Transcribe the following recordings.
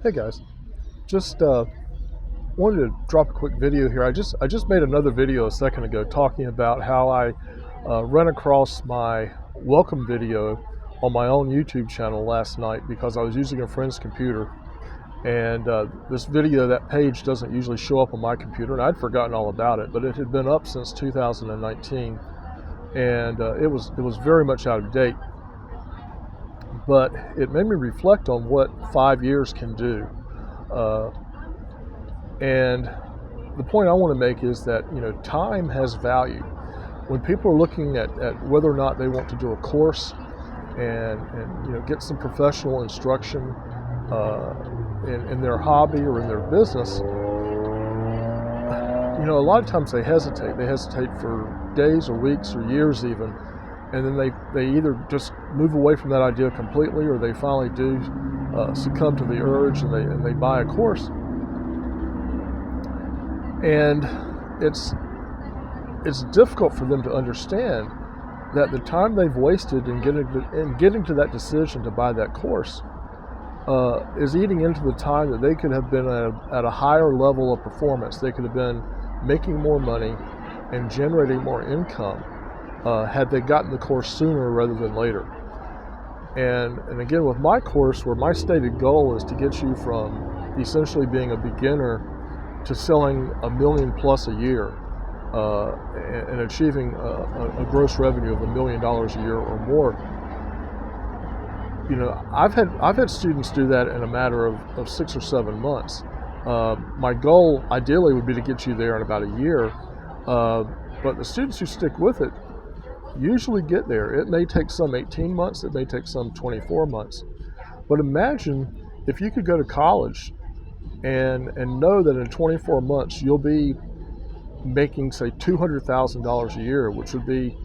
Hey guys, just wanted to drop a quick video here. I just made another video a second ago talking about how I ran across my welcome video on my own YouTube channel last night because I was using a friend's computer, and this video, that page doesn't usually show up on my computer, and I'd forgotten all about it, but it had been up since 2019, and it was very much out of date. But it made me reflect on what 5 years can do. Uh, And the point I want to make is that, time has value. When people are looking at whether or not they want to do a course and get some professional instruction in their hobby or in their business, a lot of times they hesitate. They hesitate for days or weeks or years even, and then they either just move away from that idea completely, or they finally do succumb to the urge and they buy a course. And it's difficult for them to understand that the time they've wasted in getting to that decision to buy that course is eating into the time that they could have been at a higher level of performance. They could have been making more money and generating more income had they gotten the course sooner rather than later. And again, with my course, where my stated goal is to get you from essentially being a beginner to selling $1 million plus a year and achieving a gross revenue of $1 million a year or more. I've had students do that in a matter of 6 or 7 months. My goal ideally would be to get you there in about a year, but the students who stick with it usually get there. It may take some 18 months, it may take some 24 months. But imagine if you could go to college and know that in 24 months you'll be making, say, $200,000 a year, which would be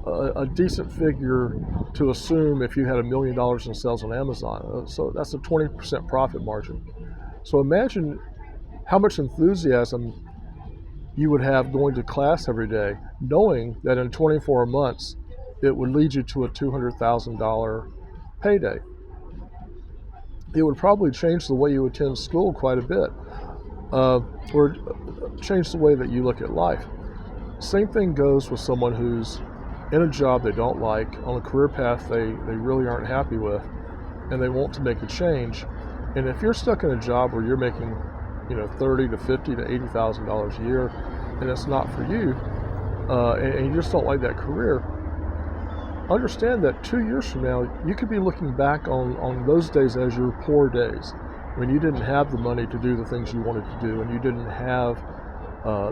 a decent figure to assume if you had $1 million in sales on Amazon. So that's a 20% profit margin. So imagine how much enthusiasm you would have going to class every day, knowing that in 24 months it would lead you to a $200,000 payday. It would probably change the way you attend school quite a bit, or change the way that you look at life. Same thing goes with someone who's in a job they don't like, on a career path they really aren't happy with, and they want to make a change. And if you're stuck in a job where you're making, $30 to $50 to $80,000 a year, and it's not for you, and you just don't like that career, understand that 2 years from now, you could be looking back on those days as your poor days, when you didn't have the money to do the things you wanted to do, and you didn't have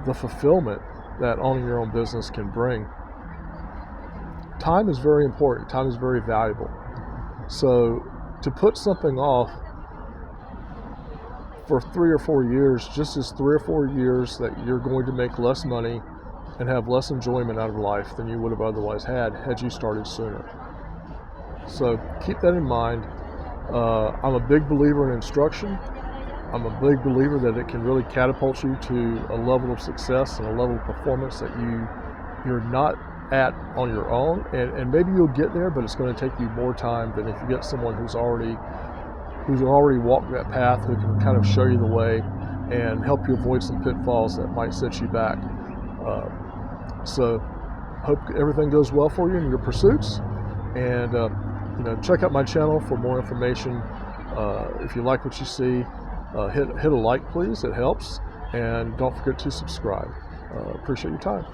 the fulfillment that owning your own business can bring. Time is very important. Time is very valuable. So to put something off for 3 or 4 years just is 3 or 4 years that you're going to make less money and have less enjoyment out of life than you would have otherwise had you started sooner. So keep that in mind. I'm a big believer in instruction. I'm a big believer that it can really catapult you to a level of success and a level of performance that you're not at on your own. And maybe you'll get there, but it's going to take you more time than if you get someone who's already walked that path, who can kind of show you the way and help you avoid some pitfalls that might set you back. So hope everything goes well for you in your pursuits, and check out my channel for more information. If you like what you see, hit a like, please. It helps, and don't forget to subscribe. Appreciate your time.